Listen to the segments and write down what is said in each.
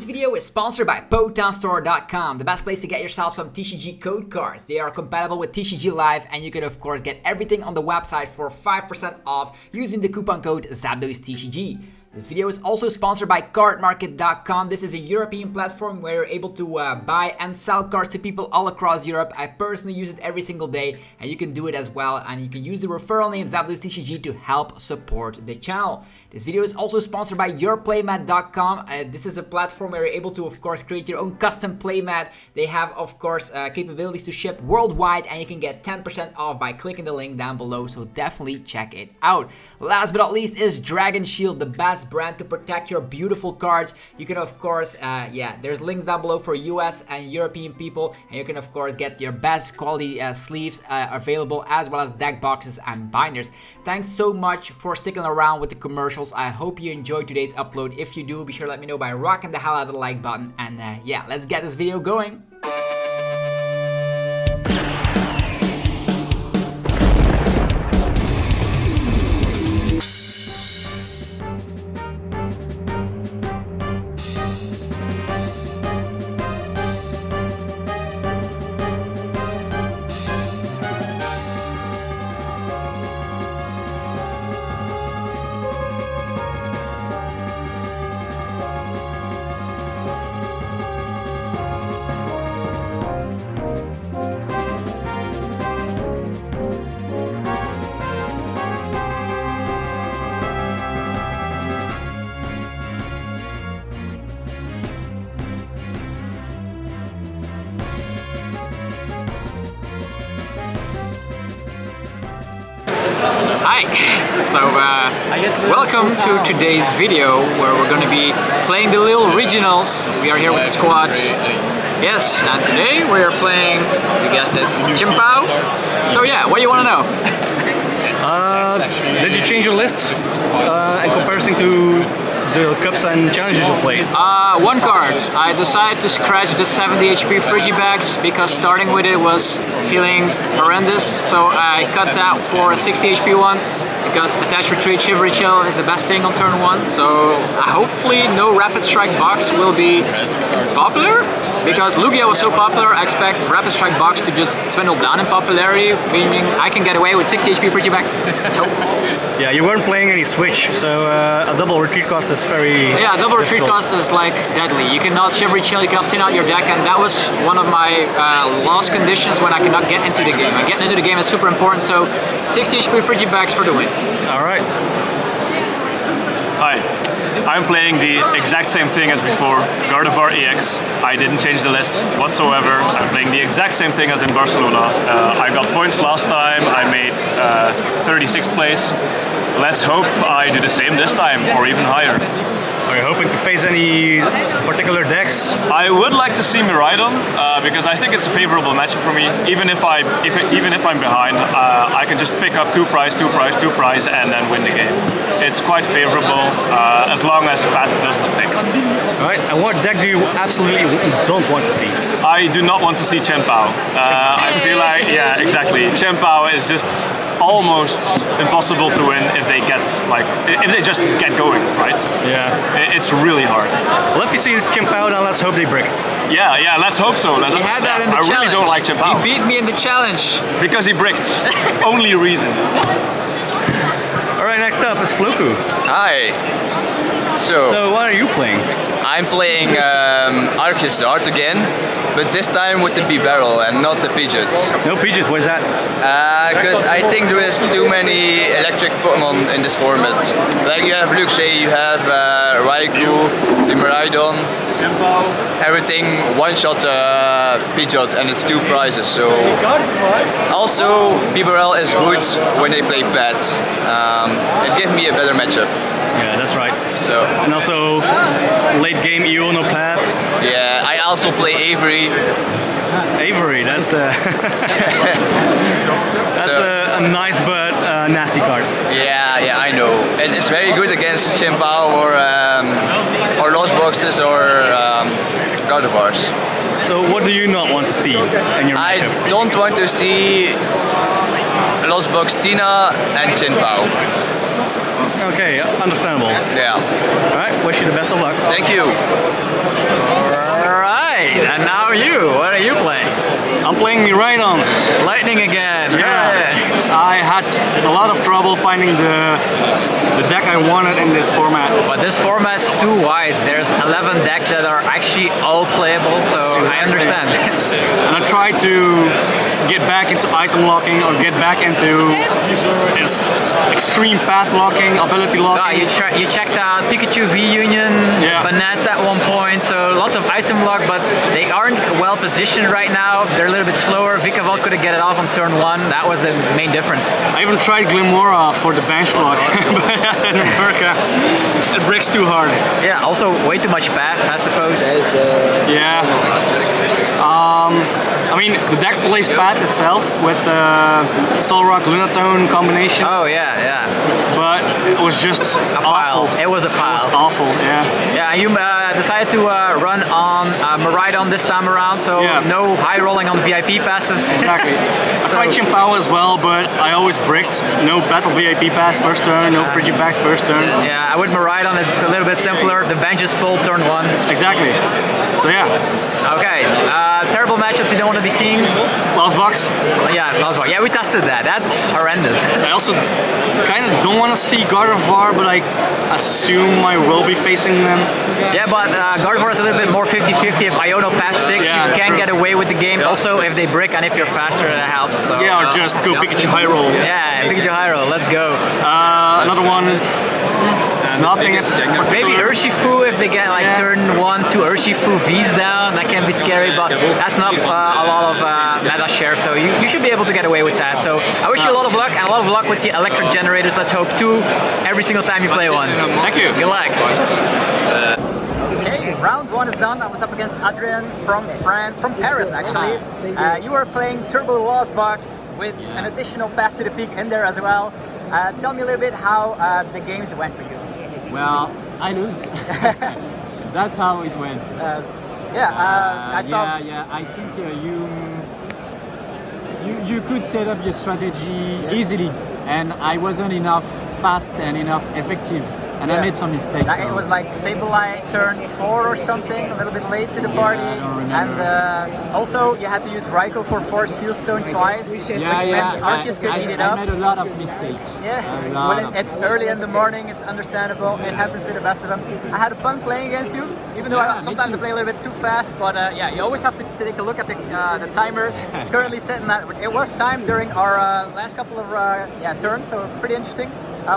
video is sponsored by PotownStore.com, the best place to get yourself some TCG code cards. They are compatible with TCG Live, and you can of course get everything on the website for 5% off using the coupon code ZapDoesTCG. This video is also sponsored by Cardmarket.com. This is a European platform where you're able to buy and sell cards to people all across Europe. I personally use it every single day, and you can do it as well. And you can use the referral name ZapDoesTCG to help support the channel. This video is also sponsored by YourPlaymat.com. This is a platform where you're able to, of course, create your own custom playmat. They have, of course, capabilities to ship worldwide, and you can get 10% off by clicking the link down below. So definitely check it out. Last but not least is Dragon Shield, the best brand to protect your beautiful cards. You can of course, there's links down below for US and European people, and you can of course get your best quality sleeves available, as well as deck boxes and binders. Thanks so much for sticking around with the commercials. I hope you enjoyed today's upload. If you do, be sure to let me know by rocking the hell out of the like button, and yeah, let's get this video going. Hi, so welcome to today's video where we're going to be playing the Lille Regionals. We are here with the squad. Yes, and today we are playing, you guessed it, Chien-Pao. So yeah, what do you want to know? Did you change your list in comparison to the cups and challenges you played? One card. I decided to scratch the 70 HP Frigibags because starting with it was feeling horrendous. So I cut that for a 60 HP one because Attach Retreat Shivery Chill is the best thing on turn 1. So hopefully no Rapid Strike Box will be popular. Because Lugia was so popular, I expect Rapid Strike Box to just dwindle down in popularity, meaning I can get away with 60 HP Frigibags. Let's hope. Yeah, you weren't playing any Switch, so a double retreat cost is very double retreat cost is like deadly. You cannot Shivery Chill, you cannot thin out your deck, and that was one of my lost conditions when I could not get into the game. And getting into the game is super important, so 60 HP Frigibags for the win. Alright. Hi, I'm playing the exact same thing as before, Gardevoir EX. I didn't change the list whatsoever. I'm playing the exact same thing as in Barcelona. I got points last time, I made 36th place. Let's hope I do the same this time, or even higher. Are you hoping to face any particular decks? I would like to see Miraidon, because I think it's a favorable matchup for me. Even if I'm behind, I can just pick up 2 prize, and then win the game. It's quite favorable, as long as path doesn't stick. Alright, and what deck do you absolutely don't want to see? I do not want to see Chien-Pao. I feel like, yeah, exactly. Chien-Pao is just almost impossible to win if they just get going, right? Yeah. It's really hard. Well, if you see this Chien-Pao, now let's hope they break. Yeah, let's hope so. He had that in the challenge. I really don't like Chien-Pao. He beat me in the challenge. Because he bricked. Only reason. Alright, next up is Floku. Hi. So what are you playing? I'm playing Arceus VSTAR again, but this time with the B-Barrel and not the Pidgeots. No Pidgeots, why is that? Because I think there is too many electric Pokemon in this format. Like you have Luxray, you have Raikou, the Miraidon. Everything one-shots a Pidgeot and it's 2 prizes. So also B-Barrel is good when they play bad. It gives me a better matchup. Yeah, that's right. So and also late game Iono Path. Yeah, I also play Avery. Avery, that's a nice but nasty card. Yeah, I know. It's very good against Chien-Pao or Lost Boxes or Gardevoirs. So what do you not want to see in your matchup? I don't want to see Lost Box Tina and Chien-Pao. Okay, understandable. Yeah. Alright, wish you the best of luck. Thank you. Alright, and now you, what are you playing? I'm playing Miraidon. Lightning again. Yeah. I had a lot of trouble finding the deck I wanted in this format. But this format's too wide. There's 11 decks that are actually all playable, so I understand. And I tried to get back into item locking or get back into this extreme path locking, ability locking. You checked out Pikachu V Union, Banata at one point, so lots of item lock, but they aren't well positioned right now. They're a little bit slower. Vikavolt couldn't get it off on turn 1. That was the main difference. I even tried Glimora for the bench lock, but that didn't work. It breaks too hard. Yeah, also way too much path, I suppose. Yeah. I mean, the deck plays path itself with the Solrock Lunatone combination. Oh yeah. But it was just a pile. awful. It was a pile. It was awful, yeah. Yeah, and you decided to run on Miraidon this time around, so no high rolling on VIP passes. Exactly. I tried Chien-Pao as well, but I always bricked. No battle VIP pass first turn, no Frigibacks first turn. Yeah, with Miraidon it's a little bit simpler. The bench is full turn 1. Exactly. So yeah. Okay. Terrible matchups you don't want to be seeing. Last box. Yeah, last box. Yeah, we tested that. That's horrendous. I also kind of don't want to see Gardevoir, but I assume I will be facing them. Yeah, but Gardevoir is a little bit more 50-50. If Iono pass sticks, you can get away with the game. Also, if they brick and if you're faster, that helps. So, yeah, or just go Pikachu high roll. Yeah, Pikachu high roll. Let's go. Another one. Nothing. Maybe Urshifu if they get like turn 1 to Urshifu V's down. That can be scary, but that's not a lot of meta share, so you should be able to get away with that. So I wish you a lot of luck and a lot of luck with the electric generators. Let's hope 2 every single time you play one. Thank you. Good luck. Okay, round 1 is done. I was up against Adrien from France, from Paris actually. You were playing Turbo Lost Box with an additional path to the peak in there as well. Tell me a little bit how the games went for you. Well, I lose. That's how it went. I saw. Yeah. I think you could set up your strategy easily, and I wasn't enough fast and enough effective, and I made some mistakes. It was like Sableye turn 4 or something, a little bit late to the party, and also you had to use Raikou for 4 Sealstone twice, which meant Arceus could eat it up. I made a lot of mistakes. Yeah, it's early in the morning, it's understandable, it happens to the best of them. I had fun playing against you, even though sometimes I play a little bit too fast, but you always have to take a look at the timer. Currently setting that, it was timed during our last couple of turns, so pretty interesting.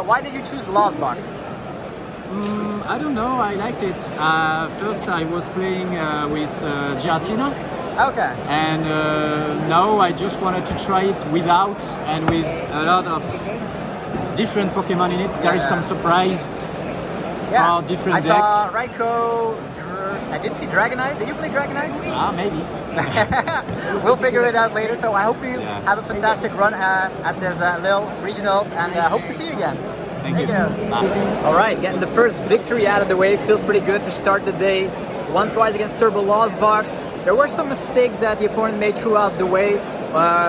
Why did you choose Lost Box? I don't know, I liked it. First I was playing with Giratina. Okay. And now I just wanted to try it without and with a lot of different Pokemon in it. There is some surprise for different decks. I saw Raikou, I didn't see Dragonite. Did you play Dragonite? Maybe. We'll figure it out later. So I hope you have a fantastic run at this Lille Regionals, and hope to see you again. Thank you. All right, getting the first victory out of the way. Feels pretty good to start the day. Won twice against Turbo Lost Box. There were some mistakes that the opponent made throughout the way,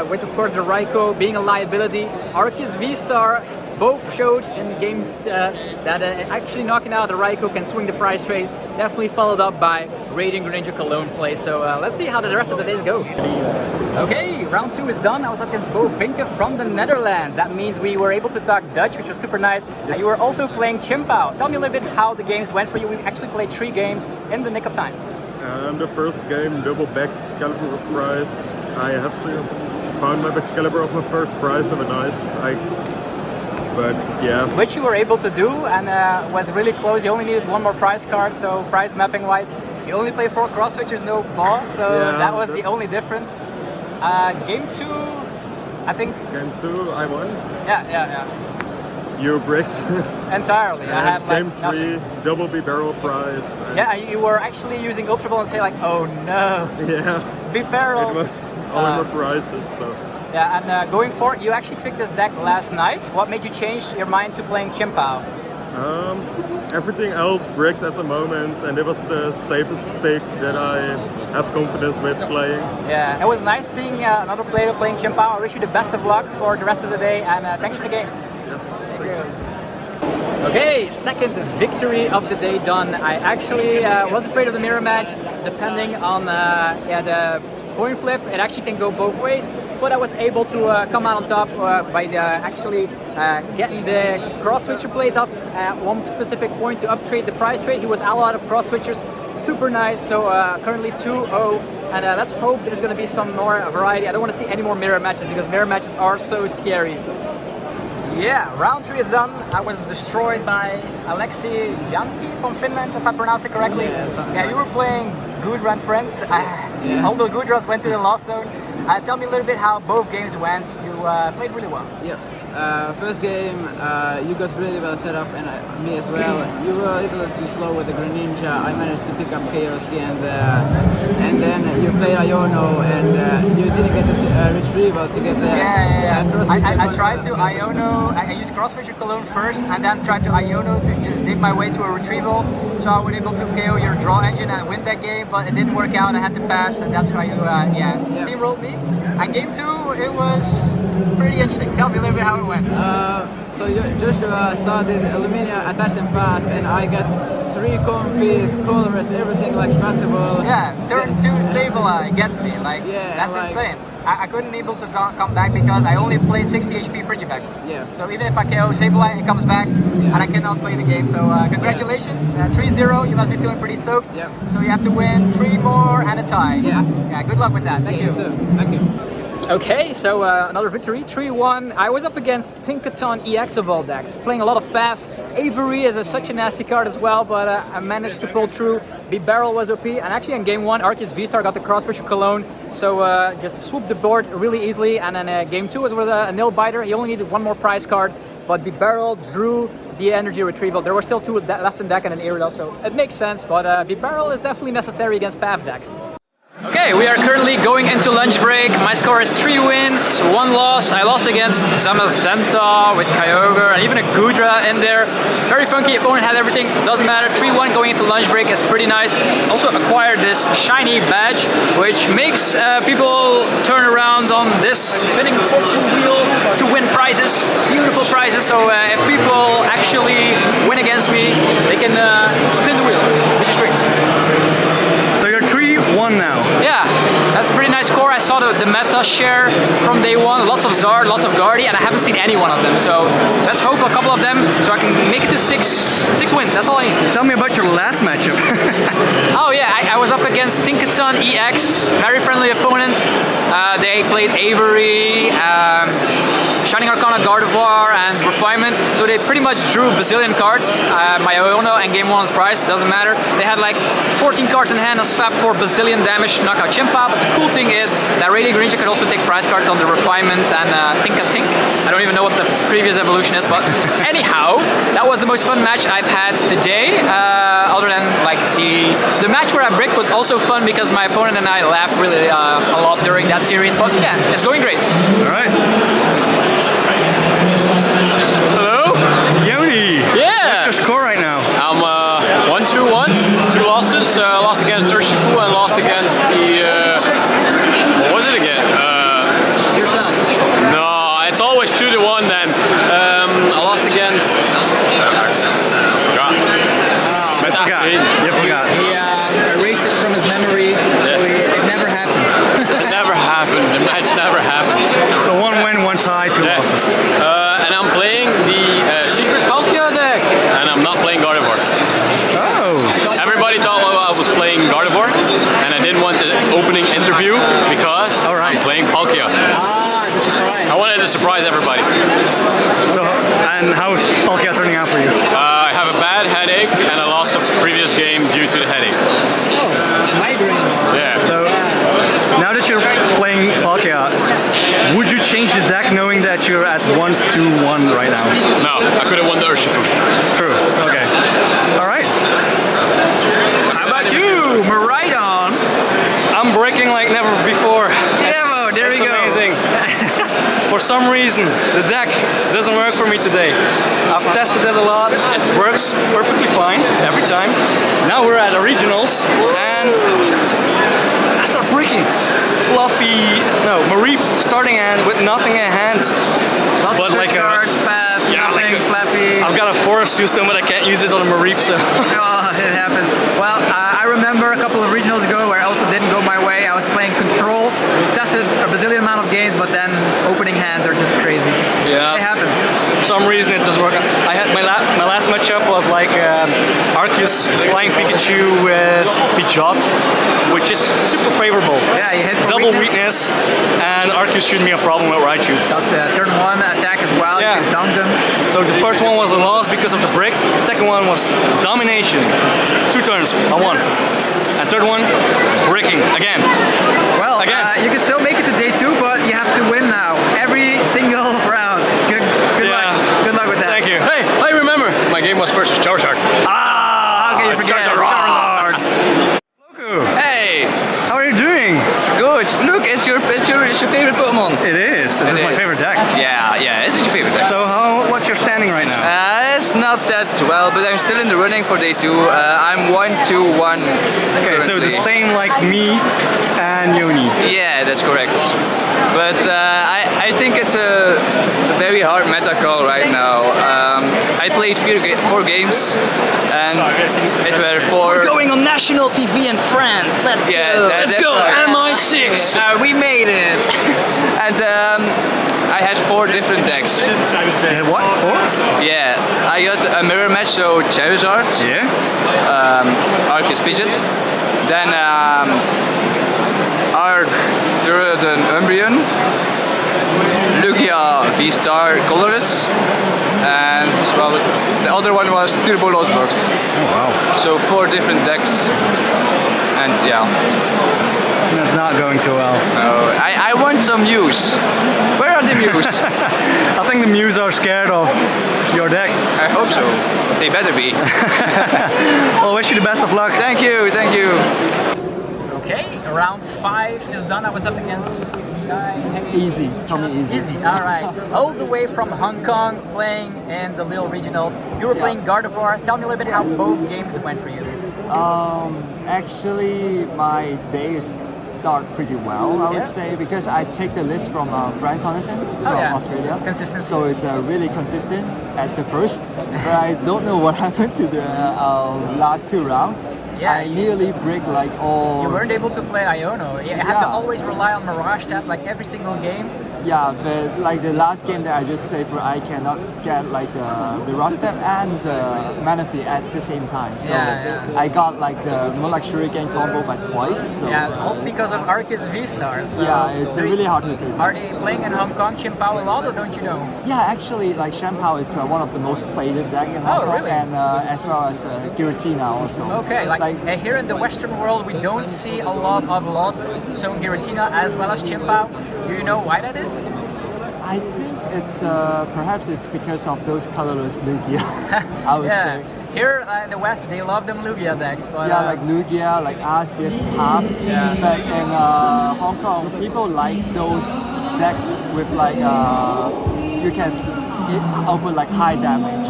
with of course the Raikou being a liability. Arceus VSTAR both showed in games that actually knocking out the Raikou can swing the price trade. Definitely followed up by Radiant Greninja Cologne play. So let's see how the rest of the days go. Okay, round 2 is done. I was up against Bo Vinke from the Netherlands. That means we were able to talk Dutch, which was super nice. You were also playing Chien-Pao. Tell me a little bit how the games went for you. We actually played 3 games in the nick of time. The first game, double Excalibur prize. I have to found my Excalibur of my first prize of a nice. But yeah. Which you were able to do and was really close. You only needed 1 more prize card, so prize mapping wise, you only play 4 Cross Switchers, no boss, so that was the only difference. Game 2, I think. Game 2, I won. Yeah. You bricked. Entirely. I had like game 3, nothing. double B barrel prize. Yeah, you were actually using Ultra Ball and say like, oh no. Yeah. B barrel. It was all more prizes, so. Yeah, and going forward, you actually picked this deck last night. What made you change your mind to playing Chien-Pao? Everything else bricked at the moment, and it was the safest pick that I have confidence with playing. Yeah, it was nice seeing another player playing Chien-Pao. I wish you the best of luck for the rest of the day, and thanks for the games. Yes. Thank you. Okay, second victory of the day done. I actually was afraid of the mirror match, depending on the coin flip. It actually can go both ways, but I was able to come out on top by actually getting the cross switcher plays off at one specific point to up-trade the prize trade. He was out of cross switchers, super nice. So currently 2-0, and let's hope there's going to be some more variety. I don't want to see any more mirror matches because mirror matches are so scary. Yeah, round 3 is done. I was destroyed by Alexi Janti from Finland, if I pronounce it correctly. Yeah, you were playing Gudrun friends. Although Gudrun went to the lost zone. Tell me a little bit how both games went. You played really well. Yeah. First game, you got really well set up, and me as well. You were a little too slow with the Greninja. I managed to pick up Chaosi, and then you played Iono, and you didn't get this retrieval to get the Cross Switch. I tried to Iono. I used Cross Switch Cologne first, and then tried to Iono to just dig my way to a retrieval. So I was able to KO your draw engine and win that game, but it didn't work out. I had to pass, and that's how you steamrolled me. And game 2, it was pretty interesting. Tell me a little bit how it went. So Joshua started Illumina, attached and passed, and I got 3 comfies, colors, everything like possible. Yeah, turn 2 Sableye gets me. That's insane. I couldn't able to come back because I only play 60 HP Frigivax. Yeah. So even if I KO Sableye, it comes back, and I cannot play the game. So congratulations, 3-0. You must be feeling pretty stoked. Yeah. So you have to win 3 more and a tie. Yeah. Yeah. Good luck with that. Thank you. You too. Thank you. Okay, so another victory, 3-1. I was up against Tinkaton EX of all decks, playing a lot of Path. Avery is such a nasty card as well, but I managed to pull through. B-Barrel was OP, and actually in game 1, Arceus VSTAR got the Cross Switch Cologne, so just swooped the board really easily, and then game 2 was with a nil biter. He only needed 1 more prize card, but B-Barrel drew the energy retrieval. There were still 2 left in deck and an Aerial, so it makes sense, but B-Barrel is definitely necessary against Path decks. Okay, we are currently going into lunch break. My score is 3 wins, 1 loss. I lost against Zam LL with Kyogre and even a Gudra in there. Very funky opponent, had everything, doesn't matter. 3-1 going into lunch break is pretty nice. Also acquired this shiny badge, which makes people turn around on this spinning fortune wheel to win prizes, beautiful prizes. So if people actually win against me, they can spin the wheel, which is great. So you're 3-1 now. Yeah, that's a pretty nice score. I saw the meta share from day 1, lots of Zard, lots of Guardi, and I haven't seen any one of them. So let's hope a couple of them so I can make it to 6 wins. That's all I need. Tell me about your last matchup. Oh yeah, I was up against Tinkaton EX, very friendly opponent. They played Avery, Shining Arcana, Gardevoir, and Refinement. So they pretty much drew bazillion cards. My Iono and game 1's prize, doesn't matter. They had like 14 cards in hand and slapped for bazillion damage to knock out Chien-Pao. But the cool thing is that Radiant Greninja could also take prize cards on the Refinement and Tinkaton. I don't even know what the previous evolution is, but anyhow, that was the most fun match I've had today. Other than like the match where I bricked was also fun because my opponent and I laughed really a lot during that series. But yeah, it's going great. All right. Hello? Yoni! Yeah! What's your score right now? I'm 1-2-1, 2 losses. Lost against Urshifu and lost against the... what was it again? Yourself. No, it's always 2-1 then. I lost against... forgot. You forgot. He erased it from his memory, so it never happened. It never happened. The match never happened. So 1 win, 1 tie, 2 losses. And I'm playing the secret Palkia deck, and I'm not playing Gardevoir. Oh! Everybody thought I was playing Gardevoir, and I didn't want the opening interview because I'm playing Palkia. The surprise. I wanted to surprise everybody. So, and how's Palkia turning out for you? I have a bad headache, and I lost the previous game due to the headache. Oh, migraine. Yeah. So, now that you're playing Palkia, would you change the deck knowing that you're at 1-2-1 right now? No, I could have won the Urshifu. True. Okay. All right. How about you, Maridon? I'm breaking like never before. Yeah, there we go. It's amazing. For some reason, the deck doesn't work for me today. I've tested it a lot. It works perfectly fine every time. Now we're at the regionals, and I start breaking. Marie starting hand with nothing in hand. Lots but of like cards, paths, yeah, nothing, like flappy. I've got a 4 Steel Stone, but I can't use it on a Mareep, so... Oh, it happens. Well, I remember a couple of regionals ago where I also didn't go my way. I was playing Control, tested a bazillion amount of games, but then opening hands are just crazy. Yeah. It happens. For some reason it doesn't work. I had my last matchup was like Arceus Flying Pikachu with Pidgeot, which is super favorable. Yeah, you hit for double weakness, and Arceus shouldn't be a problem with Raichu. Turn 1 attack as well, Yeah. you can dunk them. So the first one was a loss because of the brick, the second one was domination. 2 turns, I won. And third one, bricking, again. Well, Again. you can still make it to day 2, but you have to win now. Every single round. Good luck. Good luck with that. Thank you. Hey, I remember! My game was versus Charizard. Ah, how can you forget Charizard? Hey, how are you doing? Good. Look, it's your favorite Pokemon. It is. This is my favorite deck. Yeah, it's your favorite deck. So what's your standing right now? It's not that well, but I'm still in the running for day 2. I'm 1-2-1. Okay, so the same like me and Yoni. Yeah, that's correct. But I think it's a very hard meta call right now. I played 4 games, and it were 4. We're going on national TV in France. Let's go. Let's go. MI6. We made it. And I had 4 different decks. What? 4? Yeah, I got a mirror match, so Charizard, Yeah. Arceus Pidgeot, then Arc Durden Umbreon, Lugia VSTAR Colorless, and well, the other one was Turbo Lost Box. Oh wow. So 4 different decks, and yeah. That's not going too well. I want some Mews. Where are the Mews? I think the Mews are scared of your deck. I hope so. They better be. Well, wish you the best of luck. Thank you, thank you. Okay, round 5 is done. I was up against Easy, tell me easy. Easy, alright. All the way from Hong Kong, playing in the Lille Regionals. You were playing Gardevoir. Tell me a little bit how both games went for you. Actually, my days start pretty well, I would say, because I take the list from Brian Tonneson from Australia. Consistent. So it's really consistent at the first, but I don't know what happened to the last 2 rounds. Yeah, I nearly break like all... You weren't able to play Iono. You had to always rely on Mirage Tap like every single game. Yeah, but like the last game that I just played for, I cannot get like the Mirage Step and Manaphy at the same time. So I got like the Moonlight Shuriken combo by twice. So, all because of Arceus VSTAR. So yeah, it's really hard to play. Are they playing in Hong Kong Chien-Pao a lot, or don't you know? Yeah, actually, like Chien-Pao, it's one of the most played deck in Hong Kong, really? and as well as Giratina also. Okay, like here in the Western world, we don't see a lot of Lost Zone Giratina as well as Chien-Pao. Do you know why that is? I think it's perhaps it's because of those colorless Lugia. I would say. Here in the West, they love them Lugia decks, but like Lugia, like Arceus Path. But in Hong Kong, people like those decks with like you can output like high damage.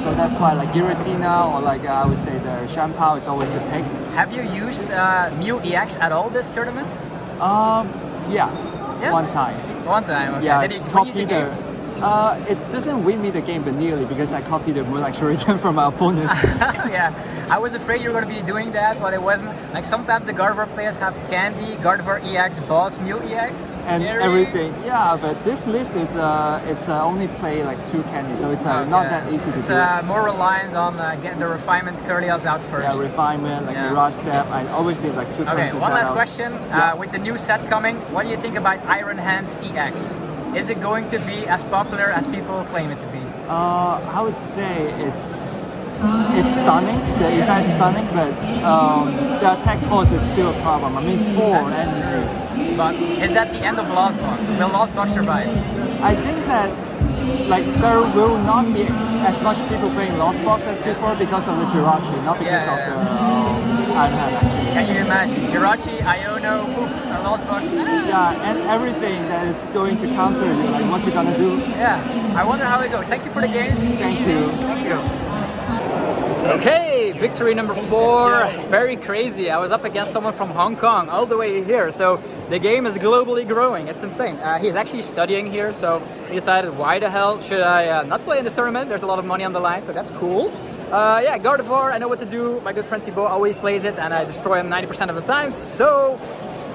So that's why like Giratina or like I would say the Chien-Pao is always the pick. Have you used Mew EX at all this tournament? One time. One time, okay. Yeah, Did you copy the it doesn't win me the game, but nearly, because I copied the Moonlight Shuriken from my opponent. Yeah, I was afraid you were going to be doing that, but it wasn't. Like sometimes the Gardevoir players have Candy, Gardevoir EX, Boss, Mew EX, and everything. Yeah, but this list it's only play like 2 Candy, so it's not that easy to do. It's more reliant on getting the refinement Curlias out first. Yeah, refinement, like Mirage Step. I always did like 2 Okay, one last question. With the new set coming, what do you think about Iron Hands EX? Is it going to be as popular as people claim it to be? I would say it's stunning. The effect's stunning, but the attack cost is still a problem. I mean, 4 energy. But is that the end of Lost Box? Will Lost Box survive? I think that like there will not be as much people playing Lost Box as before because of the Jirachi, not because of the Iron Hand actually. Can you imagine? Jirachi, Iono, Lost Box. Yeah, and everything that is going to counter you, like what you're gonna do. Yeah, I wonder how it goes. Thank you for the games. Thank you. Thank you. Okay, victory number 4. Very crazy. I was up against someone from Hong Kong all the way here, so the game is globally growing. It's insane. He's actually studying here, so he decided, why the hell should I not play in this tournament? There's a lot of money on the line, so that's cool. Yeah, Gardevoir, I know what to do. My good friend Thibaut always plays it, and I destroy him 90% of the time, so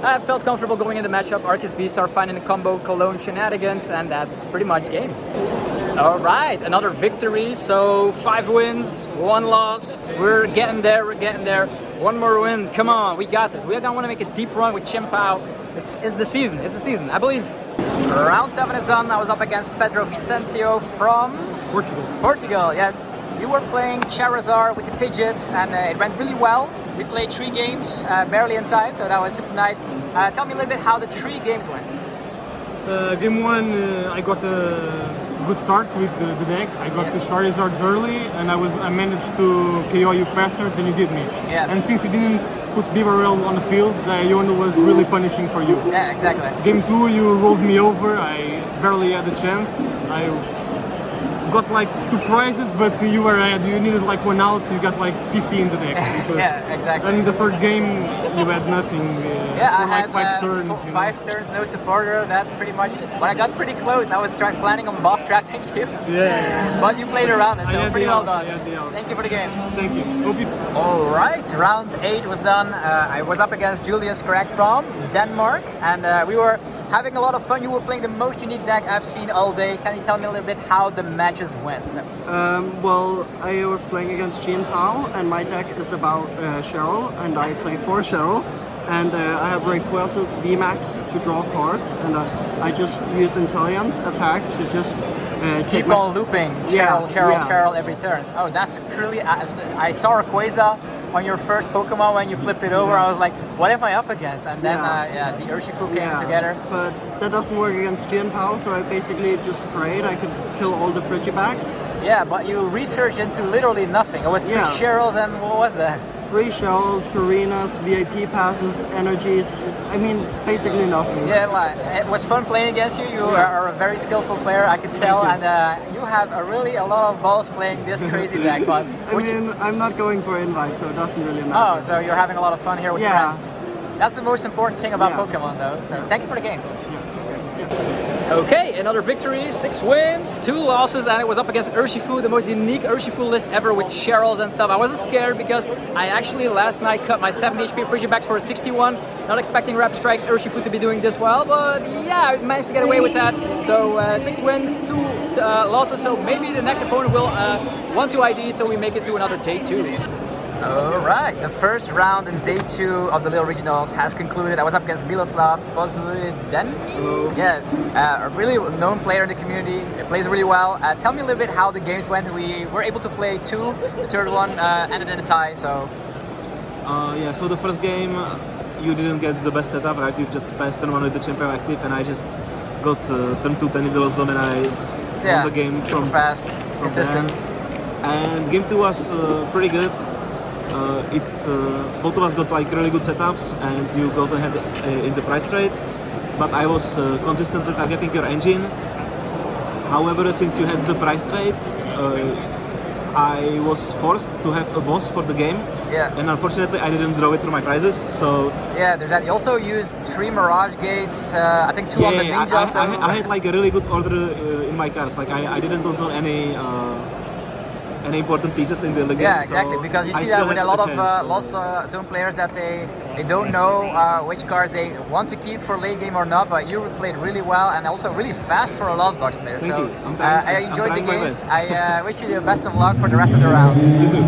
I felt comfortable going in the matchup. Arceus VSTAR finding the combo Cologne shenanigans, and that's pretty much game. All right, another victory. So 5 wins, 1 loss. We're getting there. We're getting there. 1 more win. Come on, we got this. We're gonna want to make a deep run with Chien-Pao. It's the season. It's the season. I believe. Round 7 is done. I was up against Pedro Vicencio from Portugal. Portugal, yes. You were playing Charizard with the Pidgeot, and it went really well. We played 3 games, barely in time, so that was super nice. Tell me a little bit how the 3 games went. Game 1, I got a good start with the deck. I got to Charizards early, and I managed to KO you faster than you did me. Yeah. And since you didn't put Beaverell on the field, the Iono was really punishing for you. Yeah, exactly. Game 2, you rolled me over. I barely had a chance. I got like 2 prizes, but you were ahead. You needed like 1 out. You got like 50 in the deck. Yeah, exactly. And the third game, you had nothing. Yeah, for I like had 5 turns. 5 turns, no supporter. That pretty much. When I got pretty close, I was planning on boss trapping you. Yeah. But you played around it, so pretty well done. Thank Thank you for the games. Thank you. Hope you. All right, round 8 was done. I was up against Julius Correct from Denmark, and we were having a lot of fun. You were playing the most unique deck I've seen all day. Can you tell me a little bit how the matches went? Well, I was playing against Chien-Pao, and my deck is about Cheryl, and I play for Cheryl. And I have Rayquaza VMAX to draw cards, and I just use Intelligence attack to just take Keep on looping Yeah, Cheryl every turn. Oh, that's clearly. I saw Rayquaza on your first Pokemon when you flipped it over. I was like, what am I up against? And then the Urshifu came together. But that doesn't work against Chien-Pao, so I basically just prayed I could kill all the Frigibacks. Yeah, but you researched into literally nothing. It was 2 Cheryls and what was that? 3 shells, Karinas, VIP passes, energies. I mean, basically nothing. Yeah, well, it was fun playing against you. You are a very skillful player, I could tell, and you have a lot of balls playing this crazy deck. But I mean, I'm not going for invite, so it doesn't really matter. Oh, so you're having a lot of fun here with friends. That's the most important thing about Pokemon, though. So thank you for the games. Okay, another victory, 6 wins, 2 losses, and it was up against Urshifu, the most unique Urshifu list ever with Cheryls and stuff. I wasn't scared because I actually last night cut my 70 HP Frigibacks for a 61. Not expecting Rapid Strike Urshifu to be doing this well, but yeah, I managed to get away with that. So 6 wins, 2 losses, so maybe the next opponent will want to ID, so we make it to another day 2. Alright, the first round in day 2 of the Lille Regionals has concluded. I was up against Miloslav Pozliden. Yeah, a really known player in the community. He plays really well. Tell me a little bit how the games went. We were able to play 2. The third one ended in a tie, so... Yeah, so the first game, you didn't get the best setup, right? You just passed turn 1 with the Chien-Pao active, and I just got turn 2 10 Idolosdom, and I won the game from fast, consistent. And game 2 was pretty good. Both of us got like really good setups, and you got ahead in the price trade, but I was consistently targeting your engine. However, since you had the price trade, I was forced to have a boss for the game, and unfortunately I didn't draw it through my prizes, so... Yeah, there's that. You also used 3 Mirage Gates, I think 2 on the Ninja. I had like a really good order in my cards, like I didn't lose any important pieces in the game. Yeah, exactly, so because you see that with a lot of Lost Zone players that they don't know which cards they want to keep for late game or not, but you played really well and also really fast for a Lost Box player. Thank you. I enjoyed the games. I wish you the best of luck for the rest of the rounds. You too.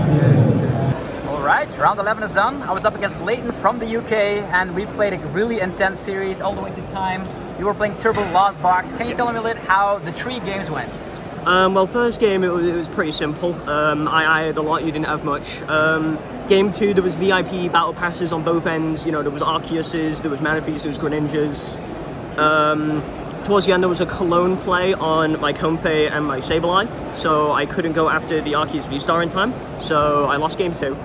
Alright, round 11 is done. I was up against Leighton from the UK, and we played a really intense series all the way to time. You were playing Turbo Lost Box. Can you tell me a little how the 3 games went? Well, first game it was pretty simple. I had a lot, you didn't have much. Game 2 there was VIP battle passes on both ends. You know, there was Arceuses, there was Manaphy's, there was Greninjas. Towards the end there was a Cologne play on my Comfey and my Sableye, so I couldn't go after the Arceus VSTAR in time, so I lost game 2.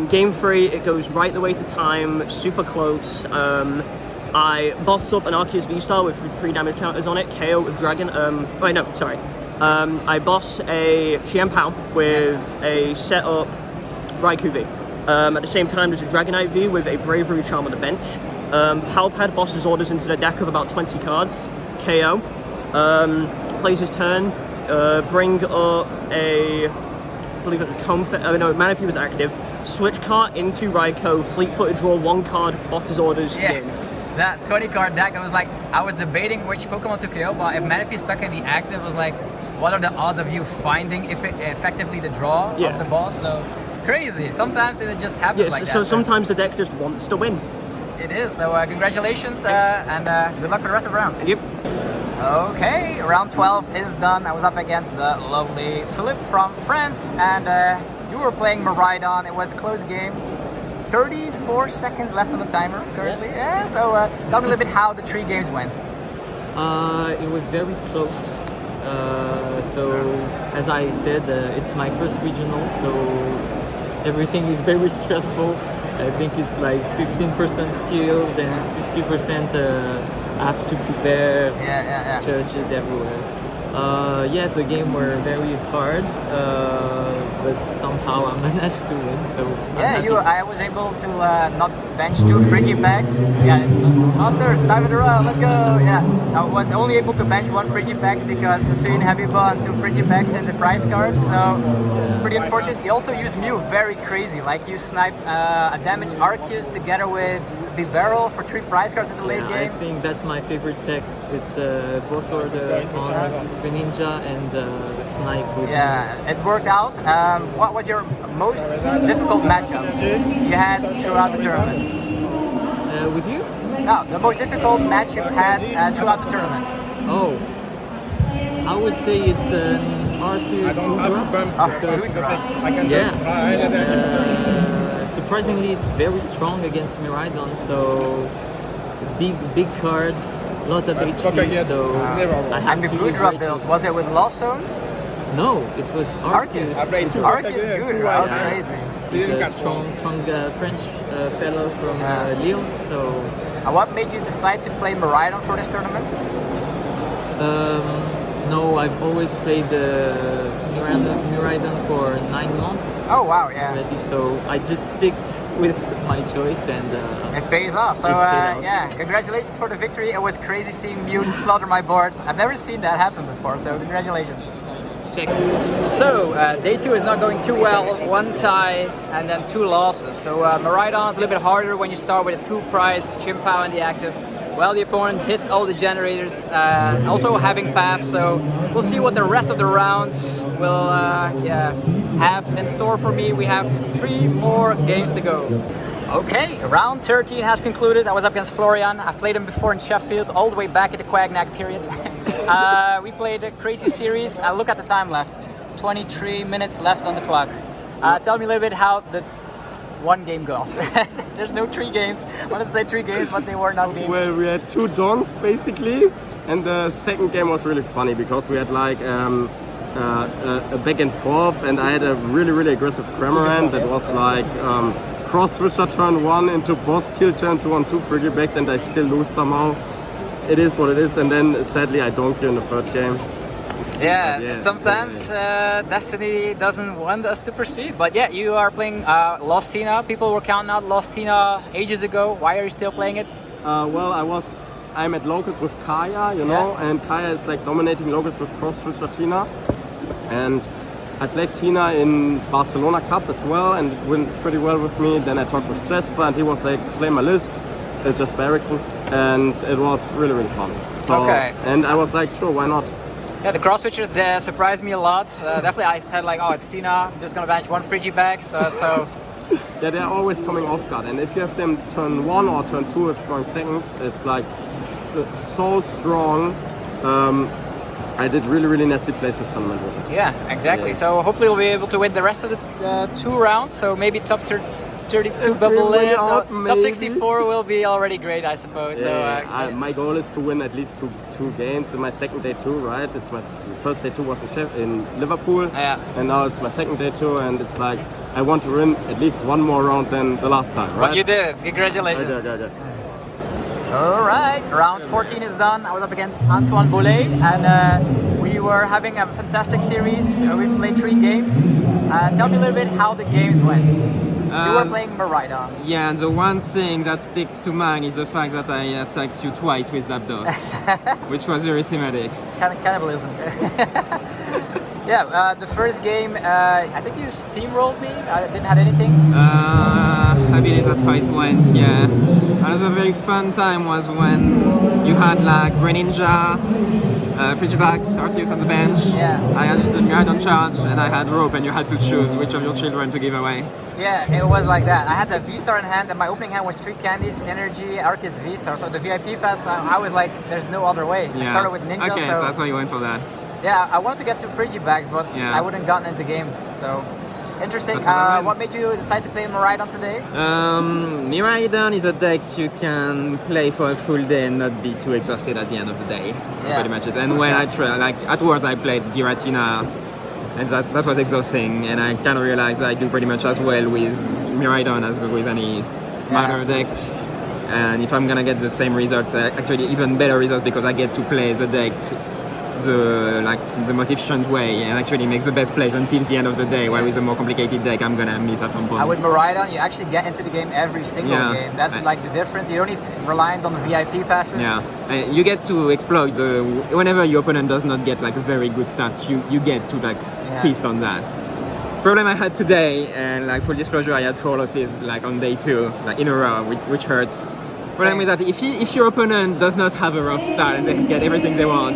Game 3 it goes right the way to time, super close. I bossed up an Arceus VSTAR with 3 damage counters on it, KO with Dragon. Wait, no, sorry. I boss a Chien-Pao with a setup Raikou V. At the same time, there's a Dragonite V with a Bravery Charm on the bench. Palpad bosses orders into the deck of about 20 cards. KO. Plays his turn. Bring up a, I believe it was a Manaphy was active. Switch card into Raikou, fleet-footed draw 1 card, bosses orders, game. That 20 card deck, I was debating which Pokemon to KO, but if Manaphy stuck in the active, I was like, what are the odds of you finding effectively the draw of the boss? So crazy. Sometimes it just happens like that. So sometimes the deck just wants to win. It is. So congratulations and good luck for the rest of the rounds. Yep. Okay, round 12 is done. I was up against the lovely Philippe from France, and you were playing Miraidon. It was a close game. 34 seconds left on the timer currently. Yeah. So tell me a little bit how the 3 games went. It was very close. So as I said, it's my first regional, so everything is very stressful. I think it's like 15% skills and 50% have to prepare. Judges everywhere. Yeah, the game were very hard, but somehow I managed to win. So I was able to not bench 2 Frigibags. Yeah, it's Monsters, time in a row, let's go. Yeah, I was only able to bench 1 Frigibags because Hisuian Heavy Ball and 2 Frigibags in the prize card. So pretty unfortunate. You also used Mew very crazy. Like you sniped a damaged Arceus together with Bibarel for 3 prize cards in the late game. I think that's my favorite tech. It's both order on Greninja and Snipe with me. It worked out. What was your most difficult matchup you had throughout the tournament? With you? No, the most difficult match you've had throughout the tournament. Oh, I would say it's Arceus VSTAR. Surprisingly, it's very strong against Miraidon, so big cards, lot of HP, so I have to use Gudra build. Was it with Lost Zone? No, it was Arceus. Arceus Gudra, crazy. He's a strong French fellow from Lille, so... what made you decide to play Miraidon for this tournament? No, I've always played Miraidon for 9 months. Oh wow, yeah. Already, so I just sticked with my choice and it pays off. So yeah, congratulations for the victory. It was crazy seeing Mew slaughter my board. I've never seen that happen before, so congratulations. Check. So day 2 is not going too well. 1 tie and then 2 losses. So Miraidon is a little bit harder when you start with a 2 prize Chien-Pao in the active. Well, the opponent hits all the generators, also having path, so we'll see what the rest of the rounds will have in store for me. We have 3 more games to go. Okay, round 13 has concluded. I was up against Florian. I've played him before in Sheffield, all the way back in the Quagnac period. We played a crazy series. Look at the time left. 23 minutes left on the clock. Tell me a little bit how the 1 game goes. There's no 3 games. I wanted to say 3 games, but they were not games. Well, we had 2 donks basically, and the second game was really funny because we had like a back and forth, and I had a really aggressive Cramorant that was like Cross Switch turn 1 into boss kill turn 2 on 2 Frigibags, and I still lose somehow. It is what it is, and then sadly I don't kill in the 3rd game. Yeah, sometimes Destiny doesn't want us to proceed, but yeah, you are playing Lost Tina. People were counting out Lost Tina ages ago. Why are you still playing it? Well, I'm at locals with Kaya, you know, and Kaya is like dominating locals with Cross Switcher Tina, and I played Tina in Barcelona Cup as well, and it went pretty well with me. Then I talked with Jesper, and he was like, play my list, Jesper Eriksson, and it was really fun. So, and I was like, sure, why not? Yeah, the cross switchers surprised me a lot. Definitely, I said like, oh, it's Tina. I'm just gonna bench 1 Frigibag. So. Yeah, they're always coming off guard, and if you have them turn 1 or turn 2 if going second, it's like so strong. I did really nasty plays this tournament with it. Yeah, exactly. Yeah. So hopefully we'll be able to win the rest of the 2 rounds. So maybe top 32 bubble in, top 64 will be already great, I suppose. Yeah, so my goal is to win at least two games in my second day 2, right? It's my first day 2 was in Liverpool, and now it's my second day 2, and it's like I want to win at least 1 more round than the last time, right? But you did. Congratulations. Okay. All right, round 14 is done. I was up against Antoine Boulet, and we we were having a fantastic series. We played 3 games. Tell me a little bit how the games went. You were playing Miraidon. Yeah, and the one thing that sticks to mind is the fact that I attacked you twice with Zapdos, which was very thematic. Cannibalism. Yeah, the first game, I think you steamrolled me. I didn't have anything. I believe that's how it went, yeah. Another very fun time was when you had like Greninja, Frigibax, Arceus on the bench. Yeah. I had the Miraidon charge and I had Rope, and you had to choose which of your children to give away. Yeah, it was like that. I had the V-Star in hand, and my opening hand was 3 candies, Energy, Arceus V-Star. So the VIP pass, I was like, there's no other way. Yeah. I started with Ninja, okay, so that's why you went for that. Yeah, I wanted to get 2 Frigibags, but I wouldn't gotten into the game. So interesting. What made you decide to play Miraidon today? Miraidon is a deck you can play for a full day and not be too exhausted at the end of the day. Yeah. Pretty much it. And when I like at Worlds I played Giratina, and that was exhausting, and I kind of realized I do pretty much as well with Miraidon as with any smarter decks. And if I'm gonna get the same results, actually even better results, because I get to play the deck the most efficient way and actually makes the best plays until the end of the day, while with a more complicated deck I'm gonna miss at some point. And with Miraidon, you actually get into the game every single game. That's like the difference. You don't need reliant on the VIP passes. Yeah, you get to exploit whenever your opponent does not get like a very good start, you get to like feast on that. Problem I had today, and like full disclosure, I had 4 losses like on day 2, like in a row, which hurts. Problem is that if your opponent does not have a rough start and they get everything they want,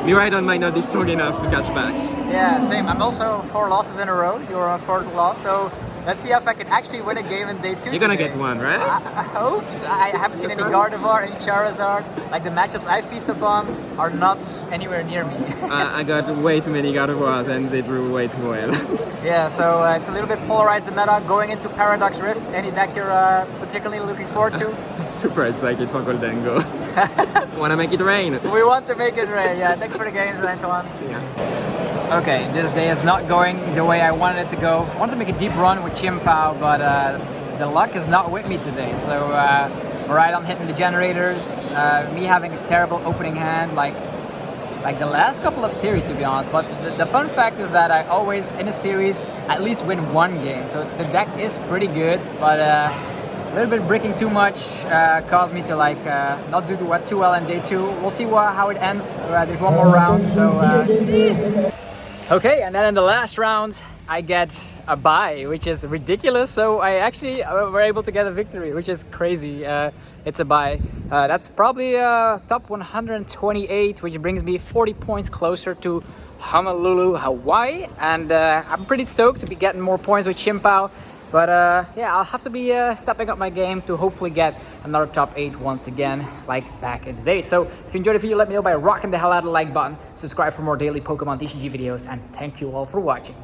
Miraidon might not be strong enough to catch back. Yeah, same. I'm also 4 losses in a row. You're on 4th loss, so let's see if I can actually win a game in day 2. You're gonna get one, right? I hope so. I haven't seen any Gardevoir, any Charizard. Like the matchups I feast upon are not anywhere near me. I got way too many Gardevoirs and they drew way too well. Yeah, so it's a little bit polarized, the meta. Going into Paradox Rift, any deck you're particularly looking forward to? Super excited for Golden Go. Wanna make it rain? We want to make it rain, yeah. Thanks for the games, Antoine. Yeah. Okay, this day is not going the way I wanted it to go. I wanted to make a deep run with Chien-Pao, but the luck is not with me today. So Miraidon hitting the generators, me having a terrible opening hand, like the last couple of series, to be honest. But the fun fact is that I always, in a series, at least win 1 game. So the deck is pretty good, but a little bit bricking too much caused me to like not do too well in day 2. We'll see how it ends. There's 1 more round, so... Okay, and then in the last round, I get a bye, which is ridiculous. So I actually were able to get a victory, which is crazy. It's a bye. That's probably top 128, which brings me 40 points closer to Honolulu, Hawaii. And I'm pretty stoked to be getting more points with Chien-Pao. But yeah, I'll have to be stepping up my game to hopefully get another top 8 once again, like back in the day. So if you enjoyed the video, let me know by rocking the hell out of the like button. Subscribe for more daily Pokemon TCG videos, and thank you all for watching.